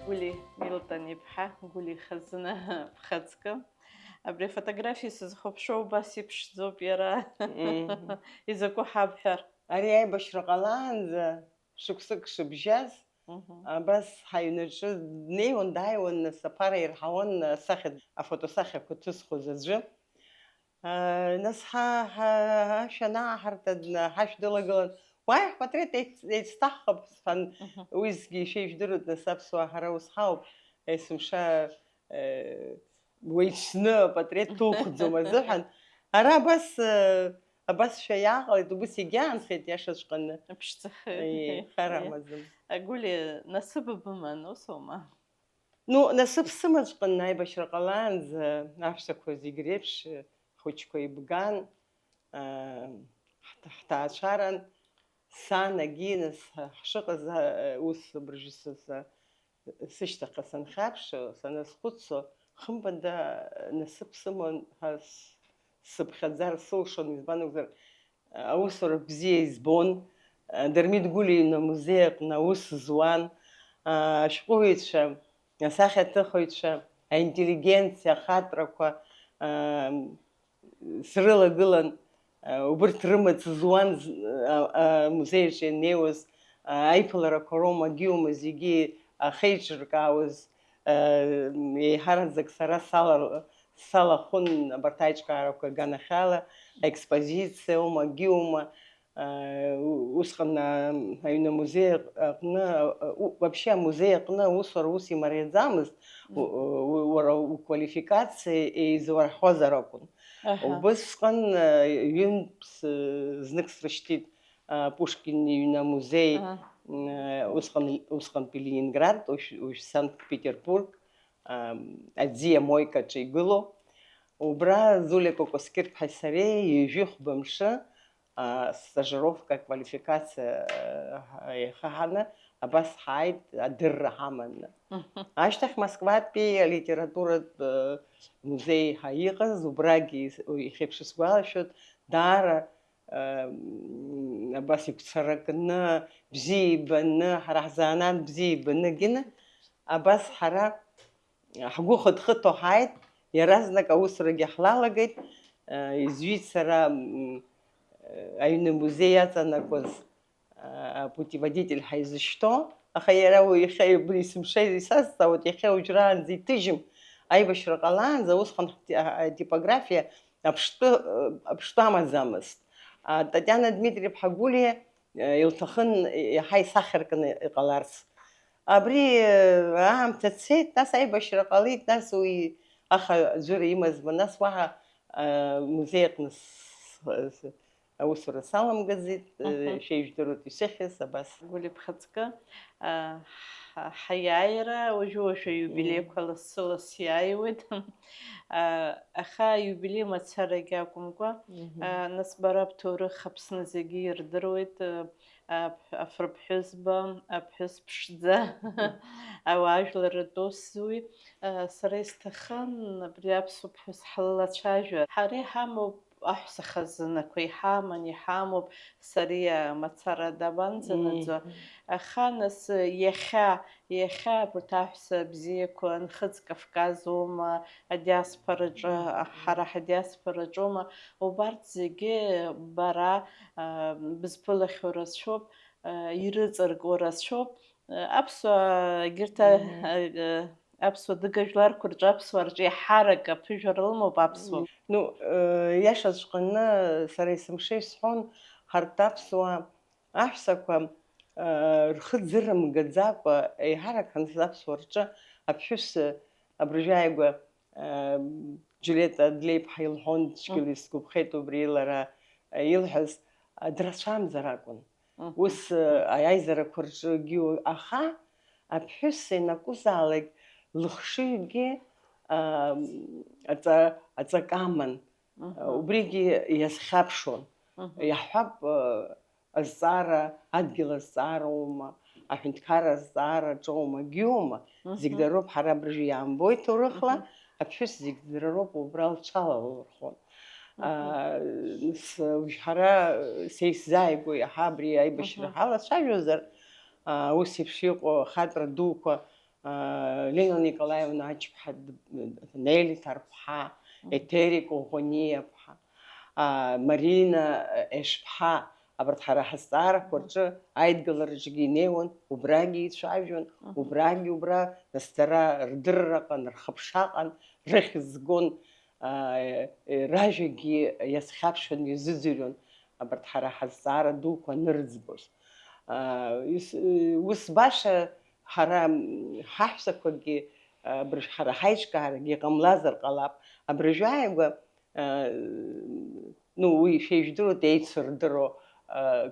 Гули Милтон иԥҳа Гули Хазына ԥхаӡкы. Абри афотографиа сызхәаԥшуа убас иԥшӡоуп иара. Изакәу ҳабҳәар. Ари аибашьра ҟалаанӡа шықәсык шыбжьаз, абас ҳаҩнаҿы днеиуан, дааиуан, нас аԥара ирҳауан афотосахьақәа ҭызхуаз аӡәы. Нас ашә анааҳарта ҳашә дылагылан, уааи ҳпатреҭ еицҭаҳхып сҳәан, уиазгьы ишеижәдыруеит, нас аԥсуаа ҳара ус ҳауп, есымша уеицны апатреҭ ҭуқәӡом азыҳәан, ара абасшәа иааҟалеит, убас егьаанхеит иашаҵәҟьаны. Ԥшӡахы. Хара амаӡам. Гули насыба быман, усоума? Ну, насыԥ сымаҵәҟьан аибашьра ҟалаанӡа, аҳәсақәа зегь реиԥш хәыҷқәа ибган, ҳҭаацәаран, сан агьи, нас ҳшыҟаз ус абыржәы сышьҭахьҟа санхьаԥш, саназхәыцо, хымԥада насыԥ сыман ҳәа сыԥхьаӡар сылшон, избан акәзар, аусура бзиа избон, Дырмит Гәли иҩны амузеи аҟны аус зуан, ашәҟәыҩҩцәа, асахьаҭыхыҩцәа, аинтеллигенциа ахаҵәрақәа срылагылан, убырҭ рымаҵ зуан амузеиаҿ ианнеиуаз, аиԥыларақәа роума агьиума зегьы ахеиҿыркаауаз, еиҳараӡак сара салахәын абарҭ аиҿкаарақәа аганахьала, аекспозициа аума агьиума, усҟан аҩны амузеи аҟны, вообще амузеи аҟны аусура ус имариаӡамызт, уара уквалификациа еизуарҳәозар акәын. Убысҟан ҩынтә знык срышьҭит Пушкин иҩны амузеи, усҟантәи Ленинград, уажә Санкт-Петербург, аӡиа моикаҿы игылоу. Убра Зулиа Кокоскьыр-ԥҳаи сареи ҩажәихәба мшы стажировка, квалификациа иахаҳаны, абас ҳааит адырра ҳаманы. Ашьҭахь Москватәи алитературатә музеи ҳаиҟаз, убрагьы иахьеиԥш исгәалашәоит, даара абас игәцаракны, бзиа ибаны, ҳара ҳзанааҭ бзиа ибанагьы, абас ҳара ҳгәы хыҭхыҭо ҳааит, иаразнак аусурагьы ҳлалагеит, изҩит сара аҩны амузеи иаҵанакуаз апутеводитель ҳаизышьҭоу, аха иара иахьа убри есымша исазҵаауеит, иахьа уажәраанӡа иҭыжьым, аибашьра ҟалаанӡа усҟан атипографиа аԥштәы амаӡамызт. Татиана Дмитриевна Гәлиа илҭахын иаҳа исахьаркны иҟаларц. Абри аамҭа цеит, нас аибашьра ҟалеит, нас уи ахаӡәыр имазма, нас уаҳа музеи аҟны аусура саламгаӡеит, шеижәдыруеит исыхьыз, абас. Гули ԥхаӡкы, ҳаиааира уажәы-уажәы аиубилеиқәа лассы-лассы иааиуеит, аха аиубилеи мацарагьы акәымкәа, нас бара бҭоурых Аԥсны зегьы ирдыруеит, афырԥҳәызба, аԥҳәыс ԥшӡа, ауаажәларратә усзуҩ, сара исҭахын абри аԥсуа ԥҳәыс ҳлылацәажәар. Ҳара иҳамоуп аҳәса хазынақәа, иҳамоуп сариа мацара дабанӡанаӡо, аха нас иахьа абарҭ аҳәса бзиақәа Нхыҵ Кавказ аума, адиаспораҿы, ҳара ҳадиаспораҿоума, убарҭ зегьы бара бызԥылахьоу рацәоуп, ирыҵаркуа рацәоуп, аԥсуа дыгажәларқәа рҿы, аԥсуаа рҿы иаҳарак аԥыжәара лымоуп аԥсуа. Ну, иашаҵәҟьаны сара есымша исҳәон, ҳарҭ аԥсуаа аҳәсақәа рхы ӡырымгаӡакәа, еиҳарак аԥсуаа рҿы аԥҳәыс абыржәааигәа Џьулиета Адлеиԥҳа илҳәон, дшьгьыли сгәаԥхеит убри лара илҳәаз, драцәамзар акәын. Ус аиааизарақәа рҿгьы, аха аԥҳәыс ианакәызаалак лыхшыҩгьы аҵак аман, убригьы иазхьаԥшуан. Иаҳҳәап, азҵаара, адгьыл азҵаароума, аҳәынҭқарра азҵаараҿоума, агьиума, зегь дароуп, ҳара абыржәы иаамбоит ҭоурыхла, аԥҳәыс зегь дароуп убра лҽалалырхәон. Ҳара са исзааигәоу иаҳа абри аибашьра ҳалацәажәозар, ус еиԥш иҟоу ахаҵара дуқәа Лена Николаевна Ачԥҳа, Нели Ҭарԥҳа, Еҭери Коӷониаԥҳа, Марина Ешԥҳа, абарҭ ҳара ҳазҵаарақәа рҿы аидгылараҿгьы инеиуан, убрагьы ицәажәон, убрагьы убра, нас дара рдырраҟан, рхыԥшаҟан, рыхьӡ згон, ражәагьы иазхьаԥшын, изыӡырҩон, абарҭ ҳара ҳазҵаара дуқәа анырӡбоз. Ус баша ҳара ҳаҳәсақәагьы, ҳара ҳаиҿкаарагьы иҟамлазар ҟалап. Абыржәааигәа, уи шәеижәдыруеит еицырдыро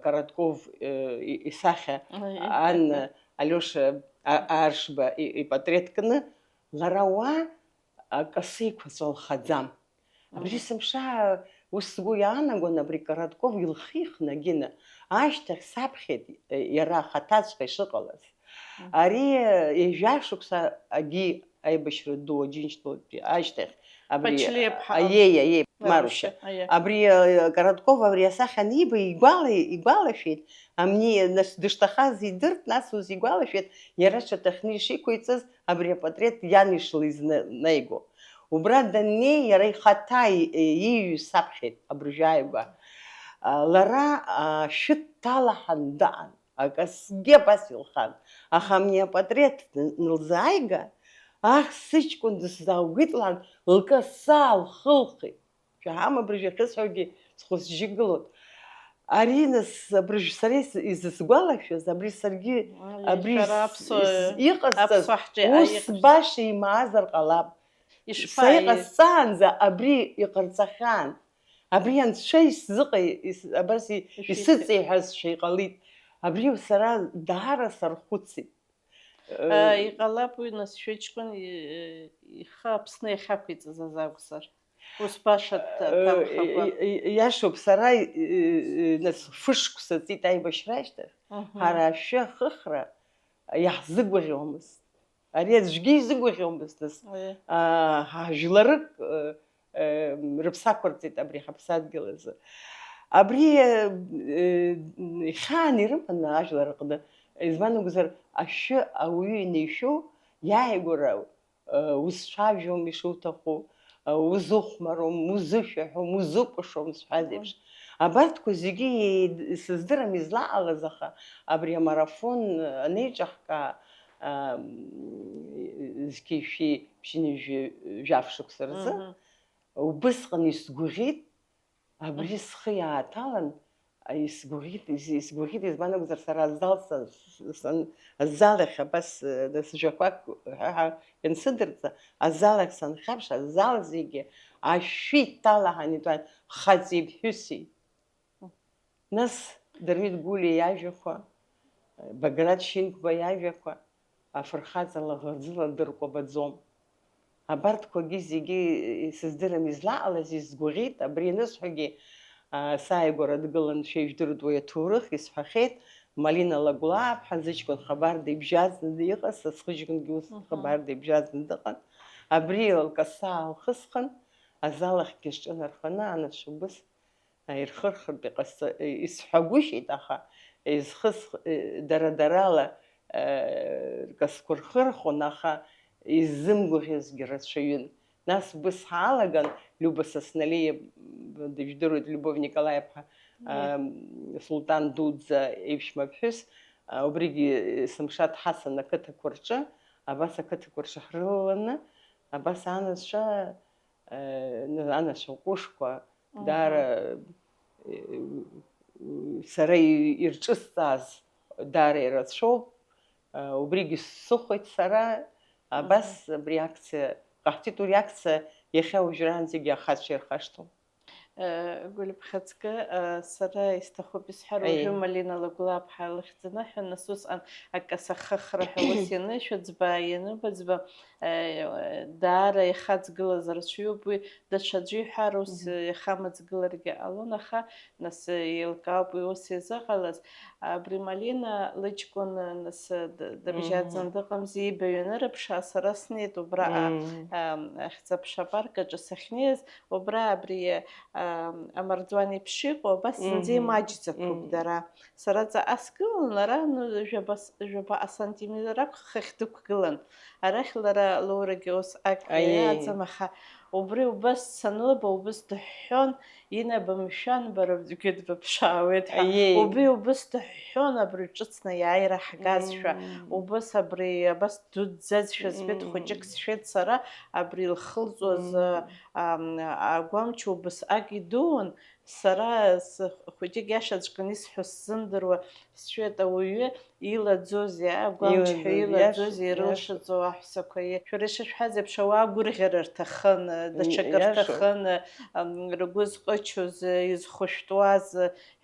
Коротков исахьа ан Алиоша Аршба ипатреҭ кны, лара уа акасы еиқәаҵәа лхаӡам. Абри сымшаа ус сгәы иаанагон, абри Коротков илхихны агьына, ашьҭахь саԥхьеит иара ахаҭаҵәҟьа ишыҟалаз. Ари ежәашықәса агьи аибашьра ду Аџьынџьтәылатәи ашьҭахь, Марушьа, абри Коротков абри асахьа аниба игәалашәеит, амни дышҭахаз идырт, нас ус игәалашәеит, иара ҽаҭахны ишиқәиҵаз абри апатреҭ иан ишла изнаиго. Убра даннеи, иара ихаҭа ииҩыз саԥхьеит абыржәааигәа. Лара шәыт ҭалаҳан даан, акасгьы абас илхан, аха амни апатреҭ нылзааига, сыҷкәын дысзааугеит лан, лкаса лхылхит. Шәаҳам абыржәы ахьысҳәогьы схәы-сжьы гылоит. Ари нас абыржәы сара изысгәалашәаз, абри саргьы иҟасҵаз ус баша имаазар ҟалап. Са иҟасҵаанӡа абри иҟарҵахьан. Абри анцәа абас исыҵеиҳәазшәа иҟалит. Абри сара даара сархәыцит. Иҟалап уи нас шәыҷкәын ихы Аԥсны иахьақәиҵаз азакәзар. Ус баша ҭамхакәа. Иашоуп, сара нас фышықәса ҵит аибашьра ашьҭахь, ҳара ашәы ахыхра иаҳзыгәаӷьуамызт. Ари аӡәгьы изыгәаӷьуамызт, нас жәларык рыԥсақәырҵеит абри ҳаԥсадгьыл азы. Абри ихаан ирыман ажәлар аҟны, избан акәзар, ашәы ауаҩы инеишәоу иааигәара узцәажәом ишуҭаху, узыхәмаром, узышәаҳәом, узыкәашом зҳәаз еиԥш. Абарҭқәа зегьы сыздырам излаҟалаз, аха абри амарафон анеиҿаҳкаа зқьи ԥшьынҩажәи жәаф-шықәса рзы, убысҟан исгәаӷьит, абри схы иааҭалан, исгәаӷьит, избан акәзар, сара азал ахь абас сжәақәак иансыдырҵа, азал ахь санхьаԥш, азал зегьы ашәы иҭалаҳан итәан, хаҵеи ԥҳәыси. Нас Дырмит Гәлиа иажәақәа, Баграт Шинқәба иажәақәа, афырхаҵа лаӷырӡыла дыркәабаӡом. Абарҭқәагьы зегьы сыздырам излаҟалаз, исгәаӷьит. Абри анысҳәогьы сааигәара дгылан шәеижәдыруеит уи аҭоурых, исҳәахьеит, Малина Лагәлааԥҳа зыҷкәын Хабарда ибжьазны иҟаз, сыхәыҷкәынгьы ус Хабарда ибжьазны дыҟан. Абри лкаса аалхысхын, азал ахьгьы сҿынарханы, анацәа убыс ирхырхыртә исҳәагәышьеит, аха дара-дарала ркасқәа рхырхон, аха иззымгәаӷьызгьы рацәаҩын. Нас убыс ҳаалаган, Люба Сасналиа, дыжәдыруеит, Любов Николаиԥҳа, Сулҭан дуӡӡа иԥшәмаԥҳәыс, убригьы Сымшаҭ Ҳасан ақыҭақәа рҿы, абас ақыҭақәа рҿы ҳрылаланы, абас анацәа ҟәышқәа даара сара ирҿысҵааз даара ирацәоуп. Убригьы сыхәеит сара, абас абри акциа ҟаҳҵеит, уи акциа иахьа уажәраанӡагьы ахацәа ирхашҭуам. Гәлиԥхаҵкы, сара исҭахуп исҳәар, уажәы Малина Лагәлааԥҳа лыхьӡаныҳәа, нас ус акаса ахыхра ҳәа ус ианышәыӡба, ианыбыӡба, даара ихаҵгылаз рацәаҩуп. Уи даҽа аӡәы иҳәар ус ихамыҵгыларгьы ҟалон, аха нас еилкаауп уи ус изыҟалаз. абри Малина лыҷкәын нас дыбжьаӡаны дыҟамзи, ибаҩны рыԥшаа сара снеит убраҟа ахьӡ-аԥша апарк аҿы сахьнеиз, убра абри амардуан еиԥш иҟоу, абас зынӡа имаҷӡақәоуп дара. Сара ҵаҟа сгылан, лара жәабаҟа сантиметрак хахь дықәгылан. Арахь лара лоурагьы усҟак иааӡам, аха убри убас санылба, убас дыҳәҳәон, инаба мшәан, бара бгьы дбыԥшаауеит ҳәа. Убас дыҳәҳәон, абри ҿыцны иааира ҳгазшәа, убас абри абас дуӡӡазшәа збеит, хәыҷык сшәеит сара, абри илхылҵуаз агәамч убасҟак идуун, сара хәыҷык иашаҵәҟьаны исҳәо сзымдыруа сшәеит, ауаҩы илаӡозеи, агәамчҳәа илаӡозеи ирылшаӡоу аҳәсақәа. Шәара ишышәҳәаз еиԥш, ауаа гәырӷьара рҭахын, даҽакы рҭахын, ргәы зҟычоз, изхәышәтәуаз,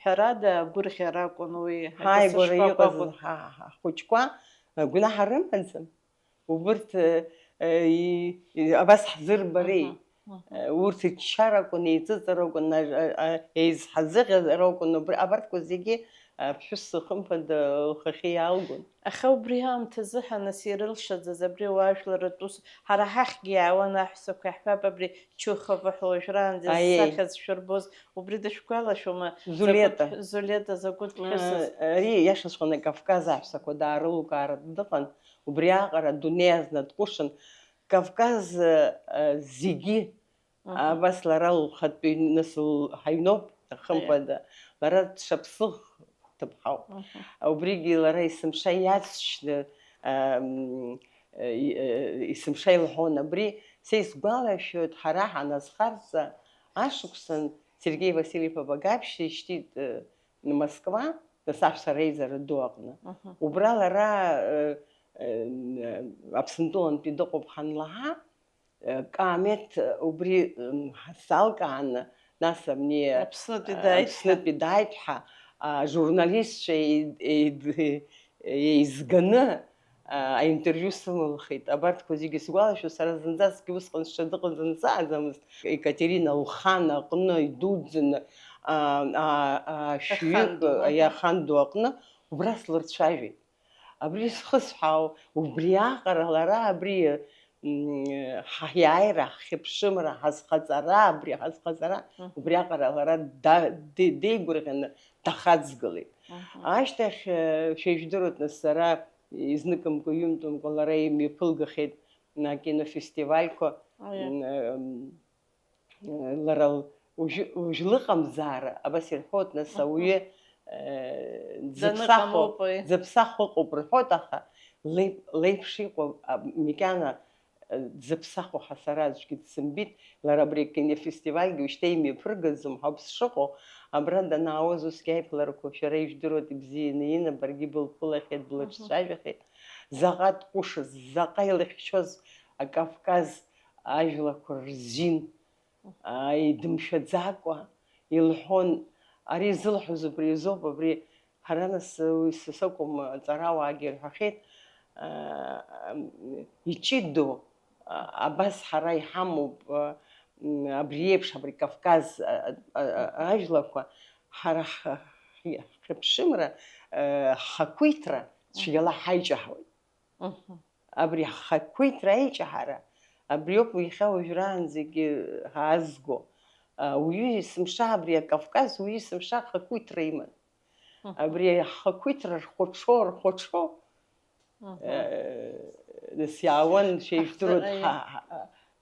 ҳәарада гәырӷьара акәын уи. Ҳааигәара иҟаз ҳхәыҷқәа гәнаҳа рымаӡам. Убырҭ абас ҳзырбарей. Урҭ иччара акәын, еиҵыҵра акәын, еизҳазыҟьара акәын, абарҭқәа зегьы ԥҳәыс хымԥада лхахьы иаалгон. Аха убри аамҭазы нас ирылшаӡаз абри ауаажәларатә ус, ҳара ҳахьгьы иаауан аҳәсақәа, иаҳҳәап абри Чухова ҳәа уажәраанӡа зсахьа зшәырбоз, убри дышәгәалашәома? Зулета закәытә ԥҳәысыз? Ари иашаҵәҟьаны Кавказ аҳәсақәа даарылукааратә дыҟан, убри аҟара адунеи азна дҟәышын. Кавказ зегьы абас лара лхатәы нас ҳаҩноуп, хымԥада, лара дшаԥсыӷ ҭыԥҳауп. Убригьы лара есымша иаҵшьны, есымша илҳәон. Абри са исгәалашәоит, ҳара ҳаназхарҵа ашықәсан Сергеи Васильев Багаԥшь ишьҭит Москва, нас аҳәса реизара ду аҟны. Убра лара Аԥсынтәылантәи дыҟоуп ҳанлаҳа, Каамеҭ убри ҳзалкааны, нас Аԥснытәи дааит ҳәа ажурналистцәа еизганы аинтервиу сымылхит. Абарҭқәа зегьы сгәалашәоит, сара зынӡаскгьы усҟан сҽадыҟаҵаны сааӡамызт. Екатерина лхан аҟны идуӡӡаны шәҩык ахан ду аҟны убра слырцәажәеит. Абри зхысҳәаау, убри аҟара лара абри ҳиааира, ҳхьыԥшымра, ҳазхаҵара, абри ҳазхаҵара, убри аҟара лара деигәырӷьаны дахаҵгылеит. Ашьҭахь шәеижәдыруеит, нас сара изныкымкәа ҩымтәымкәа лара имҩаԥылгахьеит акинофестивальқәа, лара ужәлыҟамзаара, абас ирҳәоит, нас ауаҩы дзыԥсахо ыҟоуп рҳәоит, аха леиԥш иҟоу макьана дзыԥсахо ҳәа сара аӡәгьы дсымбит. Лара абри акинофестивальгьы уажәшьҭа имҩаԥыргаӡом ҳәа ауп сшыҟоу. Абра данаауаз усгьы аиԥыларақәа шәара ижәдыруеит ибзианы ина, баргьы былԥылахьеит, блаҿцәажәахьеит. Заҟа дҟәышыз, заҟа илыхьчоз акавказ ажәлақәа рзин идымшәаӡакәа илҳәон. Ари зылҳәоз убри азоуп, абри ҳара нас са сакәым, аҵарауаагьы ирҳәахьеит, иҷыдоу абас ҳара иҳамоуп абри еиԥш, абри Кавказ ажәлақәа, ҳара ҳхьыԥшымра, ҳхақәиҭра цәгьала ҳаиҷаҳуеит. Абри ҳхақәиҭра аиҷаҳара, абри ауп иахьа уажәраанӡагьы ҳаазго. Уаҩы есымша абри акавказ, уаҩы есымша хақәиҭра иман. Абри ҳхақәиҭра рхәаҽо, нас иаауан шәеижәдыруеит,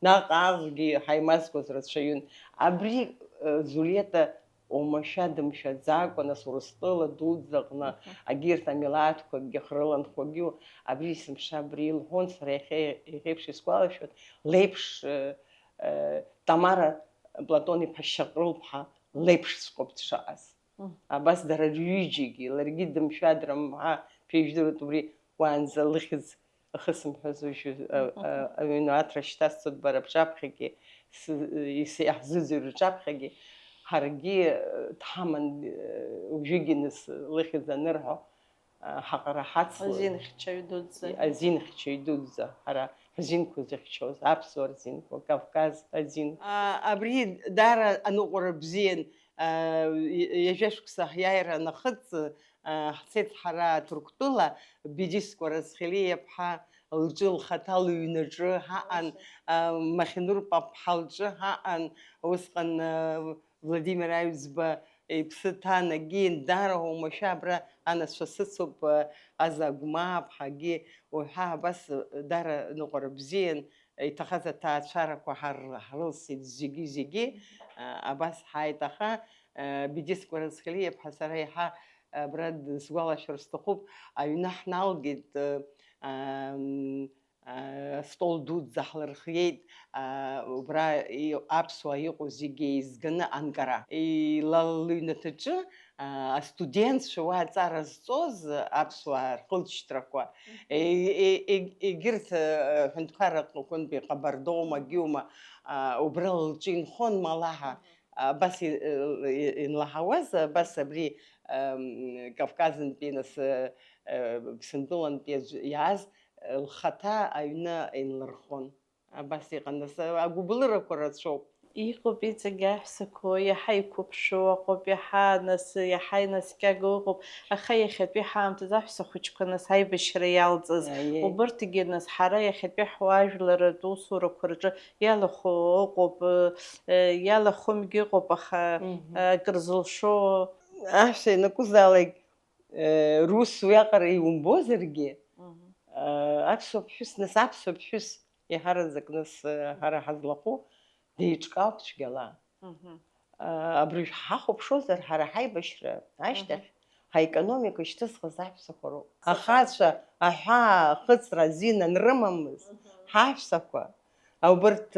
наҟ-ааҟгьы ҳаимазкуаз рацәаҩын. Абри Зулета омашәа дымшәаӡакәа, нас Урыстәыла дуӡӡаҟны агьырҭ амилаҭқәагьы хрыланхәагьы, абри есымша абри илҳәон. Сара иахьеиԥш исгәалашәоит, леиԥш Тамара Платон-иԥҳа Шьаҟрыл-ԥҳа леиԥшҵәҟьоуп дшаҟаз. Абас дара рҩыџьегьы, ларгьы дымшәадрамҳа, шәеижәдыруеит, убри уаанӡа лыхьӡ ахысымҳәаз аҩны аҭра шьҭасҵоит бара бҿаԥхьагьы, иаҳзыӡырҩ рҿаԥхьагьы, ҳаргьы дҳаман уажәыгьы нас лыхьӡ анырҳәо ҳаҟара ҳацлоит. Азинхьчаҩ дуӡӡа, ҳара ҳзинқәа зыхьчоз, аԥсуа рзинқәа, Кавказ азин. Абри даара аныҟәара бзиан, иажәа шықәса ҳиааира нахыҵ, ҳцеит ҳара Ҭырқәтәыла Бедисқәа Разхелиа-ԥҳа лҿы лхаҭа лыҩнаҿы ҳаҟан, Махьынур Пап-ԥҳа лҿы ҳаҟан, усҟан Владимир Аҩӡба иԥсы ҭан агьин даара оумашәа абра анацәа сыцуп, Аза Агәмаа-ԥҳагьы уҳәа абас даара ныҟәара бзиан, иҭахаз аҭаацәарақәа ҳрылсит зегьы, абас ҳааит, аха Бедисқәа Разхелиа-ԥҳа сара иаҳа абра сгәалашәар сҭахуп, аҩны ҳналгеит, стол дуӡӡа ҳлырхиеит, убра аԥсуаа иҟоу зегьы еизганы Анкара. Лыҩнаҭаҿы астудентцәа уа аҵара зҵоз аԥсуаа рхылҵшьҭрақәа, егьырҭ ҳәынҭқарраҟнытәи Ҟабардоума, Гьума, убра лҿы инхон малаҳа. Абас инлаҳауаз, абас абри Кавказынтәи, нас Ԥсынтәылантәи иааз лхаҭа аҩны инлырхон. Абас иҟан, нас агәыблырақәа рацәоуп. Иҟоуп иҵегьы аҳәсақәа иаҳа иқәыԥшуа ыҟоуп, иаҳа инаскьага ыҟоуп, аха иахьатәи ҳаамҭазы аҳәса хәыҷқәа нас аибашьра иалҵыз, убырҭгьы нас ҳара иахьатәи ҳуаажәларатә усурақәа рҿы иалахәу ыҟоуп, иалахәымгьы ыҟоуп, аха акыр зылшо. Аҳәса ианакәызаалак рус уиаҟара иумбозаргьы, аԥсуа ԥҳәыс, нас аԥсуа ԥҳәыс иаҳараӡак нас ҳара ҳазлаҟәу деиҿкаауп цәгьала. Абри ҳахәаԥшозар, ҳара ҳаибашьра ашьҭахь ҳаекономика ишьҭызхыз аҳәсақәа роуп. Ахацәа аҳәаа ахыҵра азин анрымамыз ҳаҳәсақәа, убырҭ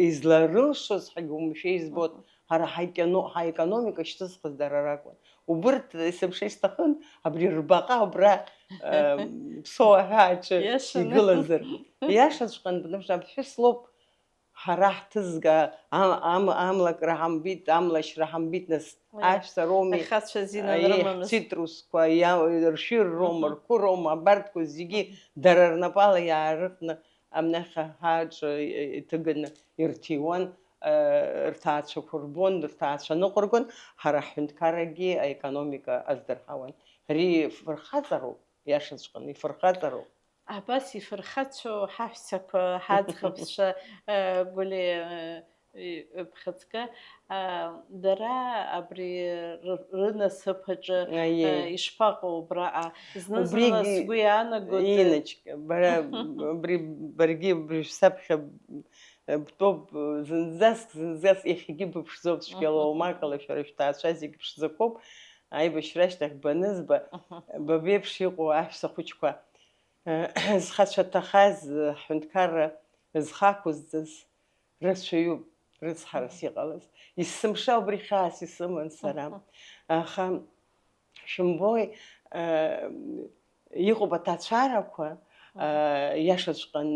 изларылшоз ҳәагьы уамашәа избоит, ҳара ҳаекономика ишьҭызхыз дара ракәын. Убырҭ есымша исҭахын, абри рбаҟа абра Ԥсоу аҳәааҿы игылазар. Иашаҵәҟьан, потому что аԥҳәыс лоуп ҳара ҳҭызга, амлакра ҳамбит, амлашьра ҳамбит, нас аҳәса роуми, ҳцитрусқәа, ршәыр роума, рқәы роума, абарҭқәа зегьы дара рнапала иаарыхны амнаха ҳааҿы иҭыганы ирҭиуан, рҭаацәақәа рбон, рҭаацәа ныҟәыргон, ҳара ҳҳәынҭқаррагьы аекономика аздырҳауан. Ари фырхаҵароуп, иашаҵәҟьан ифырхаҵароуп. Абас ифырхацәоу ҳаҳәсақәа, ҳаӡӷабцәа, Гәли Бхаҵкы, дара абри рынасыԥ аҿы ишԥаҟоу убраҟа? Зны-зынла сгәы иаанагоит. Иночка, баргьы бышәсаԥхьа бтәоуп, зынӡаск иахьагьы быԥшӡоуп, цәгьала оумакала, шәара шәҭаацәа зегьы ԥшӡақәоуп, аибашьра ашьҭахь банызба, бабеиԥш иҟоу аҳәса хәыҷқәа, зхацәа ҭахаз, ҳҳәынҭқарра зхақәызҵаз рацәаҩуп, рыцҳарас иҟалаз. Исымша убри хьаас исыман сара. Аха шәымбои, иҟоуп аҭаацәарақәа, иашаҵәҟьан,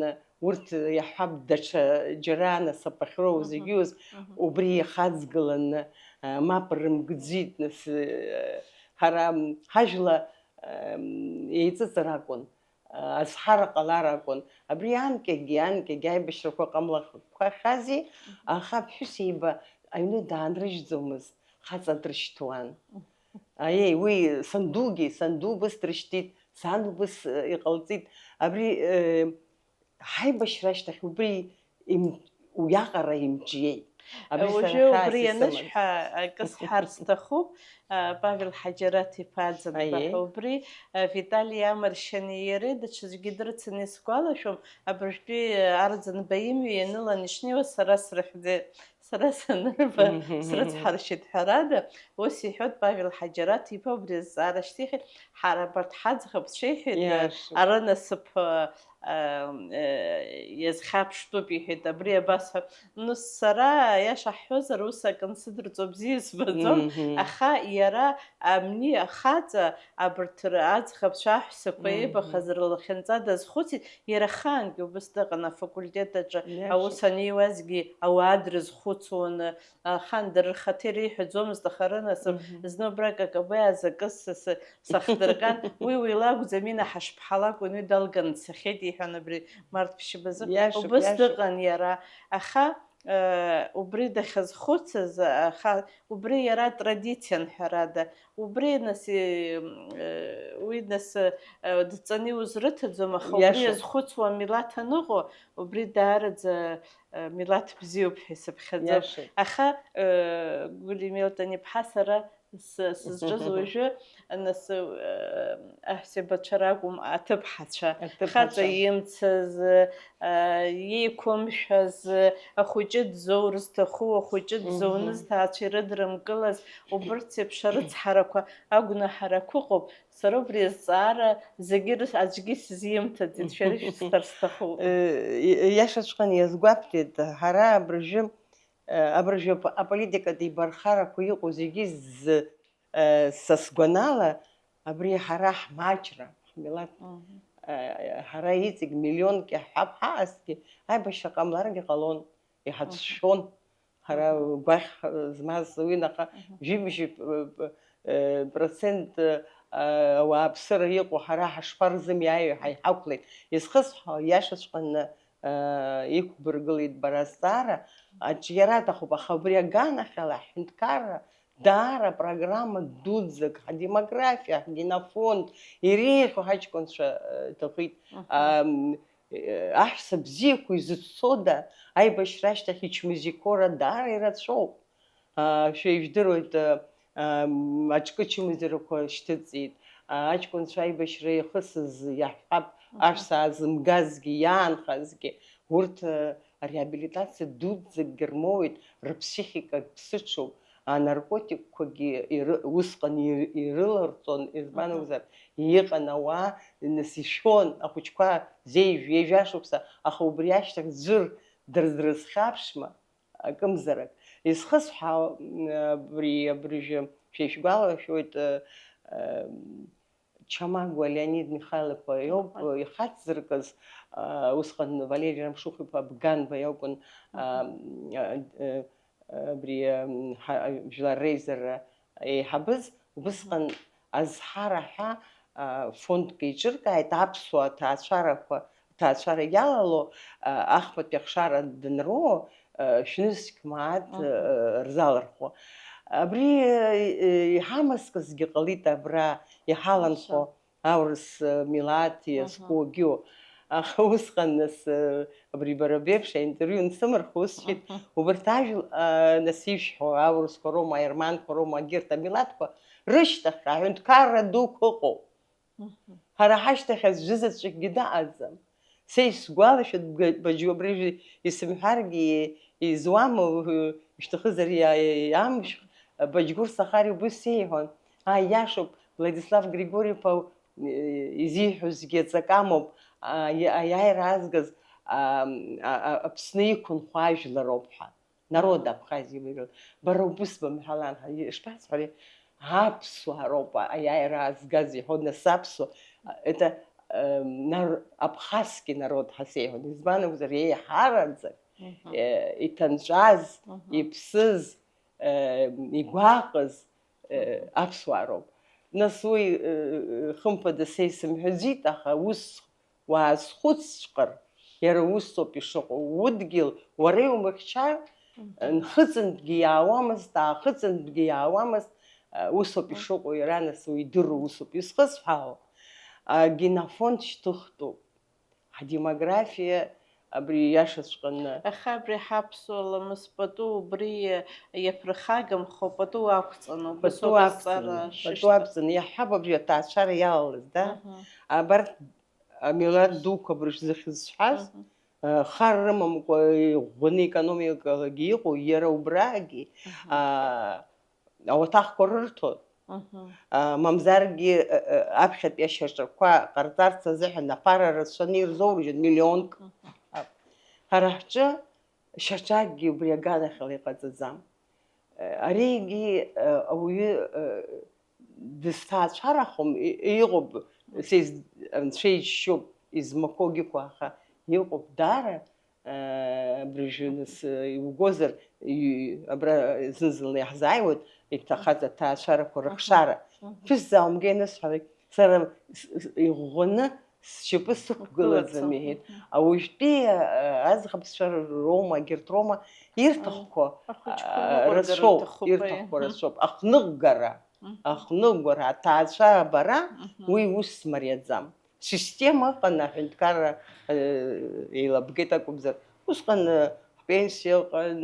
урҭ иаҳҳәап даҽа џьара насыԥ ахьроу зегьы убри ихаҵгыланы, мап рымгӡит, нас ҳара ҳажәла еиҵыҵыр акәын, азҳара ҟалар акәын. Абри анкьагьы аибашьрақәа ҟамлақәахьази, аха ԥҳәыс еиба аҩны даанрыжьӡомызт, хаҵа дрышьҭуан. Уи санду убыс дрышьҭит, сан убыс иҟалҵит. Абри ҳаибашьра ашьҭахь убри уиаҟара имҿиеит. Уажәы убри анысҳәа акы сҳәар сҭахуп, Павел Ҳаџьараҭ-иԥа Аӡынба, убри Витали Амаршьани иареи даҽаӡәгьы дрыцын исгәалашәом, абыржәтәи Арӡынба имҩа ианылан ишнеиуаз сара срыхьӡеит. Сара санырба срыцҳаршьеит ҳәарада, ус иҳәоит Павел Ҳаџьараҭ-иԥа, убри азҵаара шьҭихит, ҳара абарҭ ҳаӡӷабцәа иҳәеит, арынасыԥ иазхьаԥштәуп иҳәеит, абри абасҳәап. Сара иаша ҳҳәозар, ус акы нсыдырҵо бзиа збаӡом, аха иара амни ахаҵа абарҭ аӡӷабцәа аҳәсақәа еибахаз рлахьынҵа дазхәыцит, иара ахаангьы убыс дыҟан афакультет аҿы аус анеиуазгьы ауаа дрызхәыцуан, ахан дара рхаҭа иреиҳәаӡомызт, аха рынасыԥ зны убра Какабеи азакы сахдырҟьан, уи лакәӡам, инаҳашԥҳа лакәын, уи далганы дцахьеит иҳәан абри Март ԥшьбазы, убыс дыҟан иара, аха убри дахьазхәыцыз аха убри иара традициан ҳәарада, убри нас уи нас дҵаны иузрыҭаӡом, аха убри иазхәыцуа амилаҭ аныҟоу, убри даараӡа милаҭ бзиоуп ҳәа исыԥхьаӡом. Аха Гәли Мелтон-иԥҳа сара сызҿыз уажәы нас аҳәсеибацәа ракәым, аҭыԥҳацәа, хаҵа имцаз, еиқәымшәаз, ахәыҷы дзоур зҭаху, ахәыҷы дзоуны зҭаацәа ирыдрымкылаз, убырҭ еиԥш арыцҳарақәа агәнаҳарақәа ыҟоуп. Сара убри азҵаара зегьы аӡәгьы сызимҭаӡеит, шәара ишәысҭар сҭахуп. Иашаҵәҟьаны иазгәаԥхеит, ҳара абыржәы аполитикатә еибархарақәа иҟоу зегьы са сгәанала, абри ҳара ҳмаҷра, ҳмилаҭ, ҳара иҵегь миллионки ҳҳәап ҳаасгьы, аибашьра ҟамларгьы ҟалон, иҳацәшәон. Ҳара гәаӷь змаз уинаха 70% ауааԥсыра иҟоу ҳара ҳашԥарзымиааиуеи ҳаиҳақәлеит. Изхысҳәо иашаҵәҟьаны иқәбыргылеит бара азҵаара, аҿиара аҭахуп, аха убри аганахьала ҳҳәынҭқарра даара программа дуӡӡак, ҳдемографиа, ҳгенофонд иреиӷьу ҳаҷкәынцәа иҭахит. Аҳәса бзиақәа изыццода аибашьра ашьҭахь ичмазикора даара ирацәоуп. Шәеижәдыруеит, аҿкы чмазарақәа шьҭыҵит, аҷкәынцәа аибашьра иахысыз иаҳҳәап, аҳәса аазымгазгьы, иаанхазгьы, урҭ ареабилитациа дуӡӡак рмоуит, рыԥсихика ԥсыҽуп. Анаркотикқәагьы усҟан ирыларҵон, избан акәзар, иҟан ауаа, нас ишәон, ахәыҷқәа зеижә-еижәашықәса, аха убри ашьҭахь ӡәыр дрызхьаԥшма акымзарак. Изхысҳәаау абыржәы шәишәгәалашәоит, Чамагәа Леонид Михайлов-иԥа иоуп ихацзыркыз, усҟан Валери Рамшух-иԥа Бганба иакәын абри жәлар реизара еиҳабыз, убысҟан азҳара ҳәа фондк иҿыркааит аԥсуа ҭаацәара иалало, ахԥатәи ахшара данроуо, шәнызқь мааҭ рзалырхуа. Абри иҳамазкызгьы ҟалит абра иҳаланхо аурыс милаҭ иазкугьы. Аха усҟан нас абри бара беиԥш аинтервиу нсымырхо усшьит, убарҭ нас ишәҳәо аурысқәа роума, аерманқәа роума, егьырҭ амилаҭқәа рышьҭахьҟа аҳәынҭқарра дуқәа ыҟоуп. Ҳара ҳашьҭахь аӡәы заҵәыкгьы даҟаӡам. Са исгәалашәоит, абри исымҳәаргьы изуам, ишәҭахызар амшә, Баџьгәыр Сахари убыс иеиҳәон, иашоуп, Владислав Григорий-иԥа изиҳәозгьы ҵак амоуп, аиааира азгаз Аԥсны иқәынхо ажәлароуп ҳәа, народ Абхазиа. Бара убыс бымҳәалан, ишԥасҳәари, аԥсуаа роуп аиааира азгаз иҳәон, нас аԥсуа, это абхазский народ ҳасеиҳәон, избан акәзар еиҳараӡак иҭанҵәаз, иԥсыз, игәаҟыз аԥсуаа роуп. Нас уи хымԥада са исымҳәаӡеит, аха ус уаазхәыцҵәҟьар, иара усоуп ишыҟоу. Удгьыл уара иумыхьчар, нхыҵынтәгьы иаауамызт, аахыҵынтәгьы иаауамызт, усоуп ишыҟоу, иара нас уидыру усоуп. Изхысҳәаау, агенофонд шьҭыхтәуп, ҳдемографиа абри иашаҵәҟьаны. Аха абри ҳаԥсуа ламыс пату убри иаԥырхагамхо, пату ақәҵаны, пату ақәҵаны, иаҳҳәап абри аҭаацәара иалалаз, абарҭ амилаҭ дуқәа абыржә зыхьызҳәаз, хар рымамкәа иӷәӷәаны економикалагьы иҟоу, иара убраагьы ауаҭахқәа рырҭон. Мамзаргьы аԥхьатәи ашьаҿақәа ҟарҵарц азыҳәан аԥара рацәаны ирзоурыжьын, миллионк. Ҳара ҳҿы шьаҿакгьы убри аганахьала иҟаҵаӡам. Аригьы ауаҩы дызҭаацәарахом, иҟоуп, анцәа иџьшьоуп, измақәоугьы, аха иҟоуп даара, абыржәы нас иугозар, абра зынзынла иаҳзааиуеит, иҭахаз аҭаацәарақәа рыхшара. Шәысзааумгеи анысҳәалак, сара иӷәӷәаны сшьапы сықәгылаӡам иҳәеит. Ауажәтәи аӡӷабцәа Рома, егьырҭ Рома ирҭахқәо рацәоуп, аҟныҟәгара, аҭаацәа абара уи ус мариаӡам. Система ыҟан, аҳәынҭқарра еилабгеит акәымзар, усҟан ҳпенсиа ыҟан,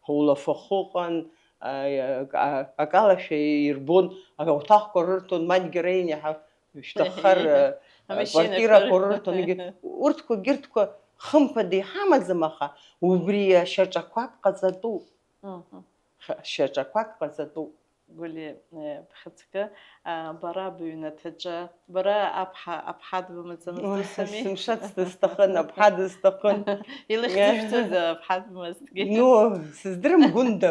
ҳулафахәы ыҟан, акалашәа ирбон, ауҭахқәа рырҭон, маҷгьара еиниаҳа шьҭаххар квартирақәа рырҭон, урҭқәа хымԥада иҳамаӡам, аха убри шьаҿақәак ҟаҵатәуп. Гәли Бхаҵкы, бара быҩнаҭаҿы, бара аԥҳа дбымаӡамызт сами? Сымшацты сҭахын, аԥҳа дысҭахын. Илыхьӡышәҭыз аԥҳа дмазҭгьы. Сыздырам, Гәында